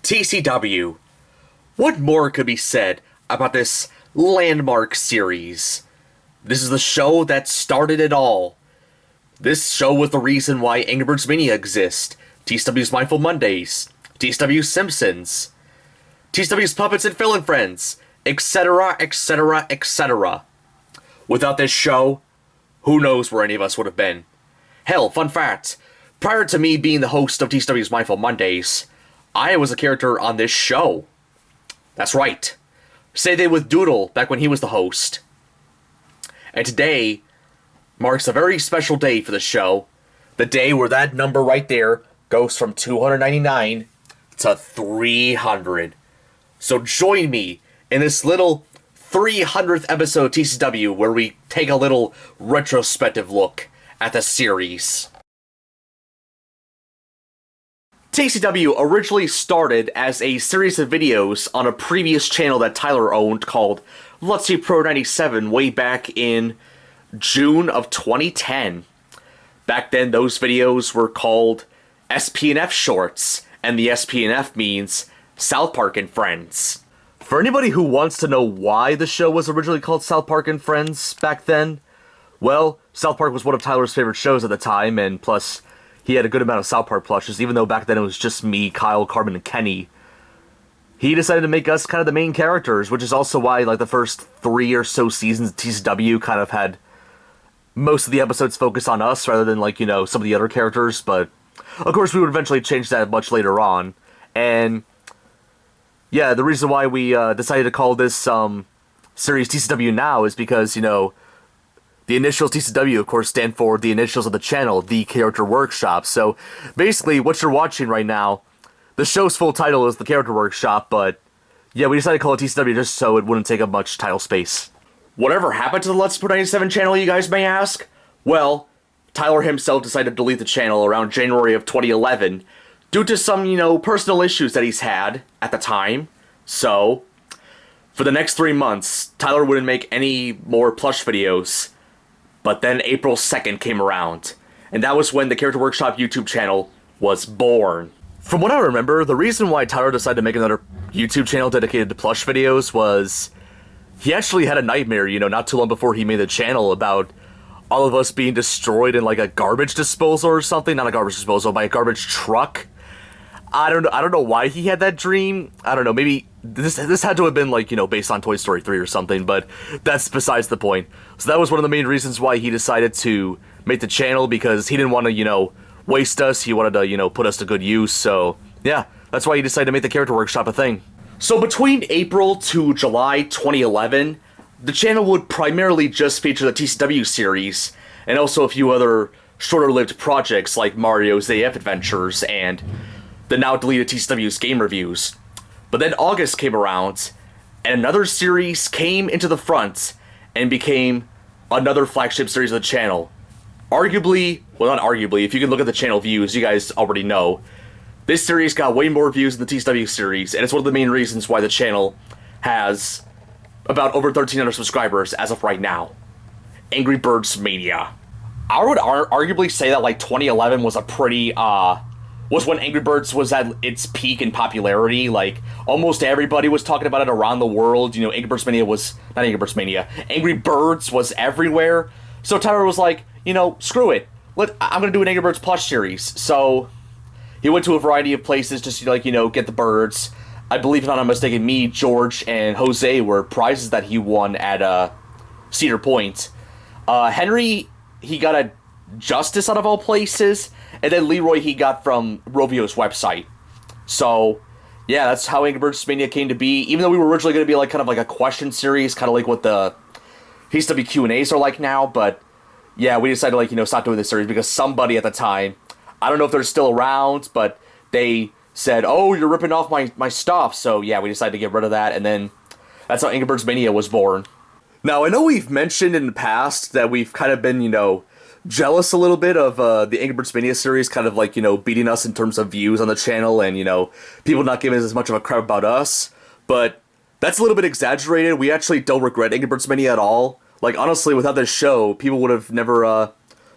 TCW. What more could be said about this landmark series? This is the show that started it all. This show was the reason why Angry Birds Mania exists, TCW's Mindful Mondays, TCW's Simpsons, TCW's Puppets and Fill-In Friends, etc., etc., etc. Without this show, who knows where any of us would have been. Hell, fun fact, prior to me being the host of TCW's Mindful Mondays, I was a character on this show. That's right. Say they with Doodle back when he was the host. And today marks a very special day for the show. The day where that number right there goes from 299 to 300. So join me in this little 300th episode of TCW where we take a little retrospective look at the series. TCW originally started as a series of videos on a previous channel that Tyler owned called Let's See Pro 97 way back in June of 2010. Back then, those videos were called SP&F Shorts, and the SP&F means South Park and Friends. For anybody who wants to know why the show was originally called South Park and Friends back then, well, South Park was one of Tyler's favorite shows at the time, and plus, he had a good amount of South Park plushes, even though back then it was just me, Kyle, Carmen, and Kenny. He decided to make us kind of the main characters, which is also why, like, the first 3 or so seasons of TCW kind of had most of the episodes focus on us, rather than, like, you know, some of the other characters, but of course we would eventually change that much later on. And yeah, the reason why we decided to call this series TCW now is because, you know, the initials TCW, of course, stand for the initials of the channel, The Character Workshop. So basically, what you're watching right now, the show's full title is The Character Workshop, but yeah, we decided to call it TCW just so it wouldn't take up much title space. Whatever happened to the Let's Pro 97 channel, you guys may ask? Well, Tyler himself decided to delete the channel around January of 2011 due to some, you know, personal issues that he's had at the time. So, for the next 3 months, Tyler wouldn't make any more plush videos. But then April 2nd came around, and that was when the Character Workshop YouTube channel was born. From what I remember, the reason why Tyler decided to make another YouTube channel dedicated to plush videos was he actually had a nightmare, you know, not too long before he made the channel about all of us being destroyed in like a garbage disposal or something. Not a garbage disposal, by a garbage truck. I don't know why he had that dream. I don't know, maybe this had to have been, like, you know, based on Toy Story 3 or something, but that's besides the point. So that was one of the main reasons why he decided to make the channel, because he didn't want to, you know, waste us. He wanted to, you know, put us to good use. So yeah, that's why he decided to make the Character Workshop a thing. So between April to July 2011, the channel would primarily just feature the TCW series, and also a few other shorter-lived projects like Mario's AF Adventures and the now deleted TCW's game reviews. But then August came around, and another series came into the front and became another flagship series of the channel. Arguably, well, not arguably, if you can look at the channel views, you guys already know, this series got way more views than the TCW series, and it's one of the main reasons why the channel has about over 1,300 subscribers as of right now. Angry Birds Mania. I would arguably say that, like, 2011 was a pretty, was when Angry Birds was at its peak in popularity. Like, almost everybody was talking about it around the world. You know, Angry Birds Mania was, not Angry Birds Mania, Angry Birds was everywhere. So Tyler was like, you know, screw it. I'm gonna do an Angry Birds plush series. So he went to a variety of places just to, like, you know, get the birds. I believe, if I'm not mistaken, me, George, and Jose were prizes that he won at Cedar Point. Henry, he got a Justice out of all places, and then Leroy he got from Rovio's website. So, yeah, that's how Angry Birds Mania came to be. Even though we were originally going to be like kind of like a question series, kind of like what the TCW Q&As are like now, but yeah, we decided to, like, you know, stop doing this series because somebody at the time, I don't know if they're still around, but they said, oh, you're ripping off my stuff. So yeah, we decided to get rid of that, and then that's how Angry Birds Mania was born. Now, I know we've mentioned in the past that we've kind of been, you know, jealous a little bit of the Angry Birds Mania series kind of, like, you know, beating us in terms of views on the channel and, you know, people not giving us as much of a crap about us, but that's a little bit exaggerated. We actually don't regret Angry Birds Mania at all. Like, honestly, without this show, people would have never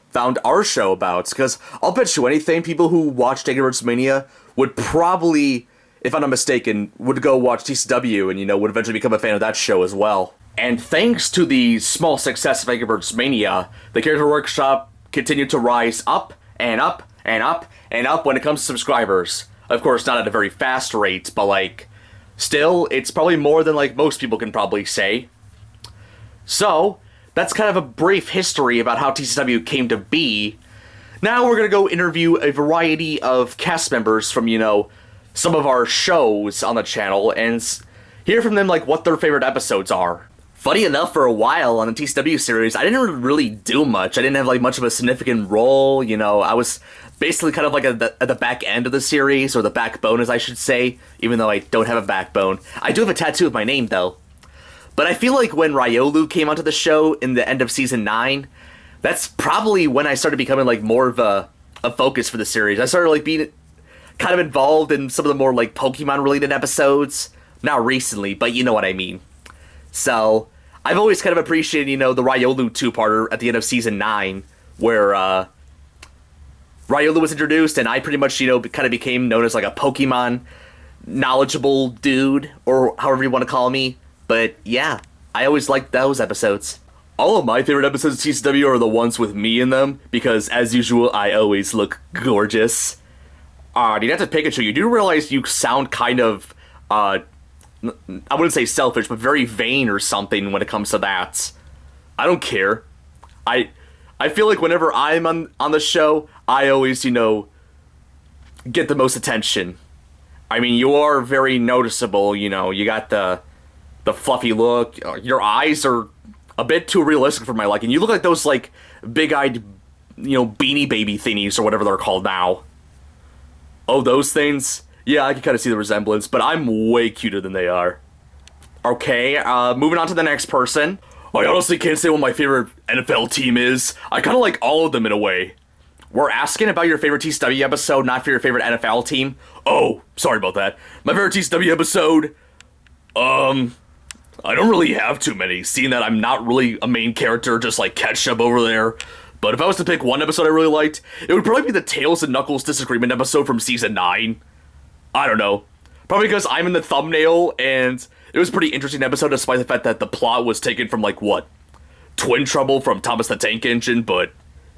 found our show about, because I'll bet you anything, people who watched Angry Birds Mania would probably if I'm not mistaken, would go watch TCW and, would eventually become a fan of that show as well. And thanks to the small success of Angry Birds Mania, the Character Workshop continued to rise up and up and up and up when it comes to subscribers. Of course, not at a very fast rate, but, still, it's probably more than, most people can probably say. So, that's kind of a brief history about how TCW came to be. Now we're gonna go interview a variety of cast members from, some of our shows on the channel and hear from them, what their favorite episodes are. Funny enough, for a while on the TCW series, I didn't really do much. I didn't have, much of a significant role, I was basically kind of, at the back end of the series, or the backbone, as I should say, even though I don't have a backbone. I do have a tattoo of my name, though. But I feel like when Ryolu came onto the show in the end of Season 9, that's probably when I started becoming, more of a focus for the series. I started, being kind of involved in some of the more, Pokemon-related episodes. Not recently, but you know what I mean. So, I've always kind of appreciated, the Ryolu two-parter at the end of Season 9, where, Ryolu was introduced, and I pretty much, kind of became known as, a Pokemon knowledgeable dude, or however you want to call me. But, yeah, I always liked those episodes. All of my favorite episodes of TCW are the ones with me in them, because, as usual, I always look gorgeous. That's a Pikachu. You do realize you sound kind of, I wouldn't say selfish, but very vain or something when it comes to that. I don't care. I feel like whenever I'm on the show, I always, get the most attention. I mean, you are very noticeable, you got the fluffy look. Your eyes are a bit too realistic for my liking. You look like those, big-eyed, Beanie Baby thingies or whatever they're called now. Oh, those things? Yeah, I can kind of see the resemblance, but I'm way cuter than they are. Okay, moving on to the next person. I honestly can't say what my favorite NFL team is. I kind of like all of them in a way. We're asking about your favorite TCW episode, not for your favorite NFL team. Oh, sorry about that. My favorite TCW episode, I don't really have too many, seeing that I'm not really a main character, just like Ketchup over there. But if I was to pick one episode I really liked, it would probably be the Tails and Knuckles disagreement episode from Season 9. I don't know. Probably because I'm in the thumbnail, and it was a pretty interesting episode, despite the fact that the plot was taken from, Twin Trouble from Thomas the Tank Engine, but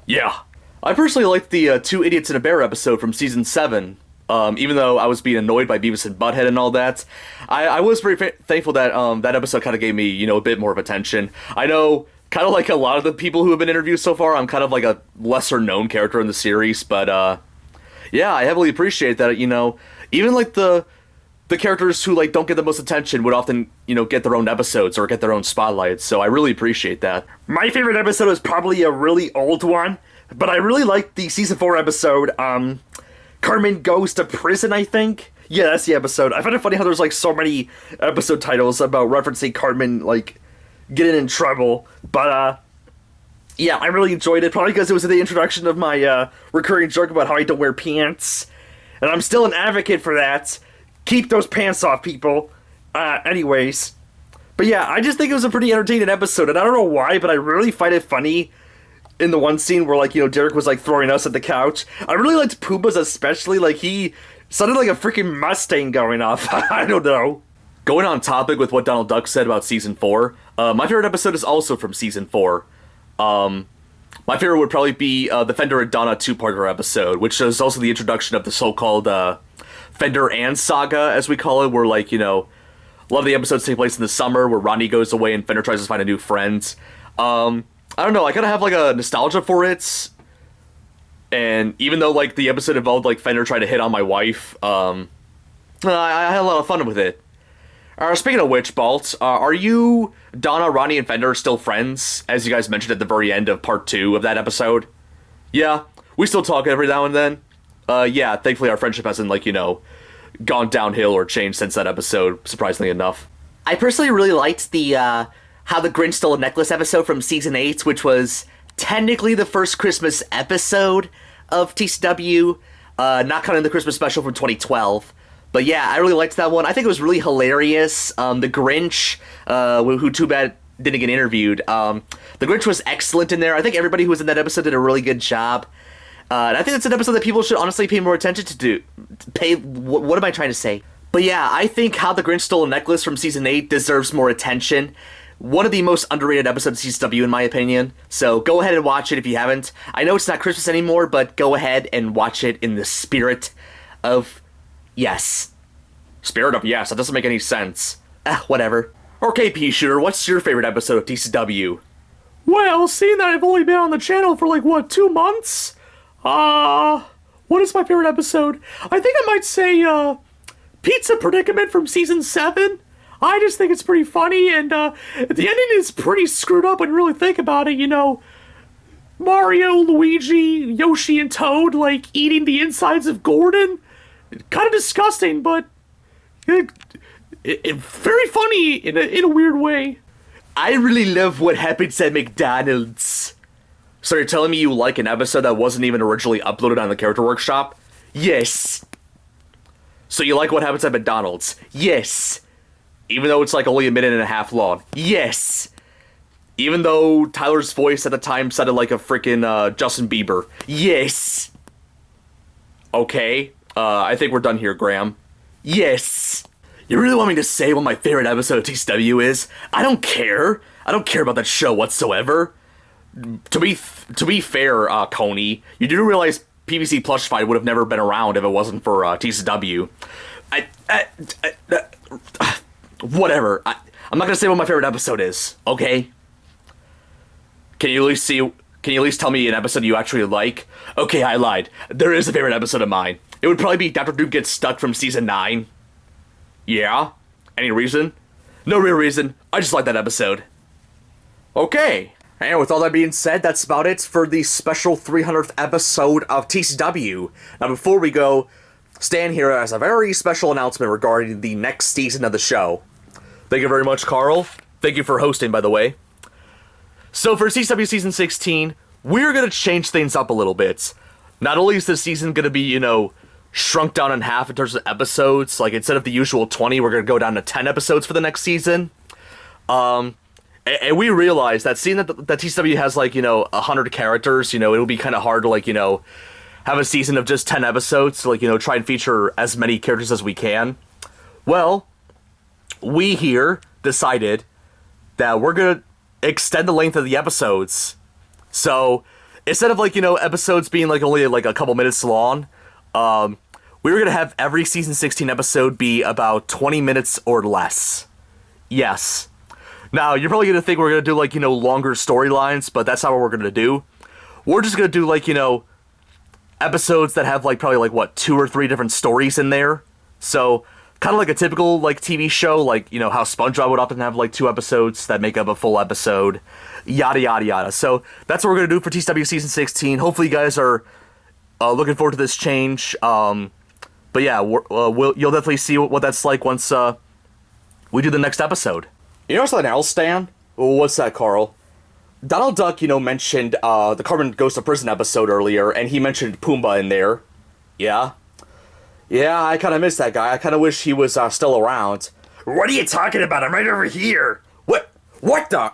yeah. I personally liked the Two Idiots and a Bear episode from Season 7. Even though I was being annoyed by Beavis and Butthead and all that, I was very thankful that that episode kind of gave me, a bit more of attention. I know, kind of like a lot of the people who have been interviewed so far, I'm kind of like a lesser-known character in the series, but, yeah, I heavily appreciate that, even, the characters who, don't get the most attention would often, get their own episodes or get their own spotlights, so I really appreciate that. My favorite episode is probably a really old one, but I really liked the Season 4 episode, Carmen Goes to Prison, I think? Yeah, that's the episode. I find it funny how there's, so many episode titles about referencing Carmen, getting in trouble. But, yeah, I really enjoyed it. Probably because it was the introduction of my, recurring joke about how I don't wear pants. And I'm still an advocate for that. Keep those pants off, people. Anyways. But yeah, I just think it was a pretty entertaining episode. And I don't know why, but I really find it funny in the one scene where, Derek was, throwing us at the couch. I really liked Pumbaa's especially. He sounded like a freaking Mustang going off. I don't know. Going on topic with what Donald Duck said about Season 4, my favorite episode is also from Season 4. My favorite would probably be the Fender and Donna two-parter episode, which is also the introduction of the so-called Fender and Saga, as we call it, where, a lot of the episodes take place in the summer, where Ronnie goes away and Fender tries to find a new friend. I don't know, I kind of have, a nostalgia for it, and even though, the episode involved, Fender trying to hit on my wife, I had a lot of fun with it. Speaking of which, Balt, are you, Donna, Ronnie, and Fender still friends, as you guys mentioned at the very end of Part 2 of that episode? Yeah, we still talk every now and then. Yeah, thankfully our friendship hasn't, gone downhill or changed since that episode, surprisingly enough. I personally really liked the, How the Grinch Stole a Necklace episode from Season 8, which was technically the first Christmas episode of TCW, not counting the Christmas special from 2012. But yeah, I really liked that one. I think it was really hilarious. The Grinch, who too bad didn't get interviewed, the Grinch was excellent in there. I think everybody who was in that episode did a really good job. And I think it's an episode that people should honestly pay more attention to. What am I trying to say? But yeah, I think How the Grinch Stole a Necklace from Season 8 deserves more attention. One of the most underrated episodes of TCW, in my opinion. So go ahead and watch it if you haven't. I know it's not Christmas anymore, but go ahead and watch it in the spirit of yes. Spirit of yes, that doesn't make any sense. Whatever. Okay, Peashooter, what's your favorite episode of TCW? Well, seeing that I've only been on the channel for 2 months, what is my favorite episode? I think I might say, Pizza Predicament from Season 7. I just think it's pretty funny, and, the ending is pretty screwed up when you really think about it, Mario, Luigi, Yoshi, and Toad, eating the insides of Gordon. Kind of disgusting, but very funny in a weird way. I really love what happens at McDonald's. So you're telling me you like an episode that wasn't even originally uploaded on the Character Workshop? Yes. So you like what happens at McDonald's? Yes. Even though it's only a minute and a half long? Yes. Even though Tyler's voice at the time sounded like a freaking Justin Bieber? Yes. Okay. I think we're done here, Graham. Yes. You really want me to say what my favorite episode of TCW is? I don't care. I don't care about that show whatsoever. To be fair, Coney, you do realize PvZ Plushified would have never been around if it wasn't for TCW. Whatever. I'm not gonna say what my favorite episode is, okay? Can you at least tell me an episode you actually like? Okay, I lied. There is a favorite episode of mine. It would probably be Dr. Doom Gets Stuck from Season 9. Yeah? Any reason? No real reason. I just like that episode. Okay. And with all that being said, that's about it for the special 300th episode of TCW. Now, before we go, stand here as a very special announcement regarding the next season of the show. Thank you very much, Carl. Thank you for hosting, by the way. So for TCW Season 16, we're going to change things up a little bit. Not only is this season going to be, shrunk down in half in terms of episodes, instead of the usual 20, we're going to go down to 10 episodes for the next season. And we realize that seeing that TCW has, 100 characters, it'll be kind of hard to, have a season of just 10 episodes to, try and feature as many characters as we can. Well, we here decided that we're going to extend the length of the episodes. So, instead of, episodes being, only, a couple minutes long, we were going to have every Season 16 episode be about 20 minutes or less. Yes. Now, you're probably going to think we're going to do, longer storylines, but that's not what we're going to do. We're just going to do, episodes that have, probably, 2 or 3 different stories in there. So, kind of like a typical, TV show, how SpongeBob would often have, 2 episodes that make up a full episode. Yada, yada, yada. So, that's what we're going to do for TCW Season 16. Hopefully, you guys are looking forward to this change. But yeah, you'll definitely see what that's like once we do the next episode. You know something else, Stan? What's that, Carl? Donald Duck, mentioned the Carmen Goes to Prison episode earlier, and he mentioned Pumbaa in there. Yeah? Yeah, I kind of miss that guy. I kind of wish he was still around. What are you talking about? I'm right over here. What the?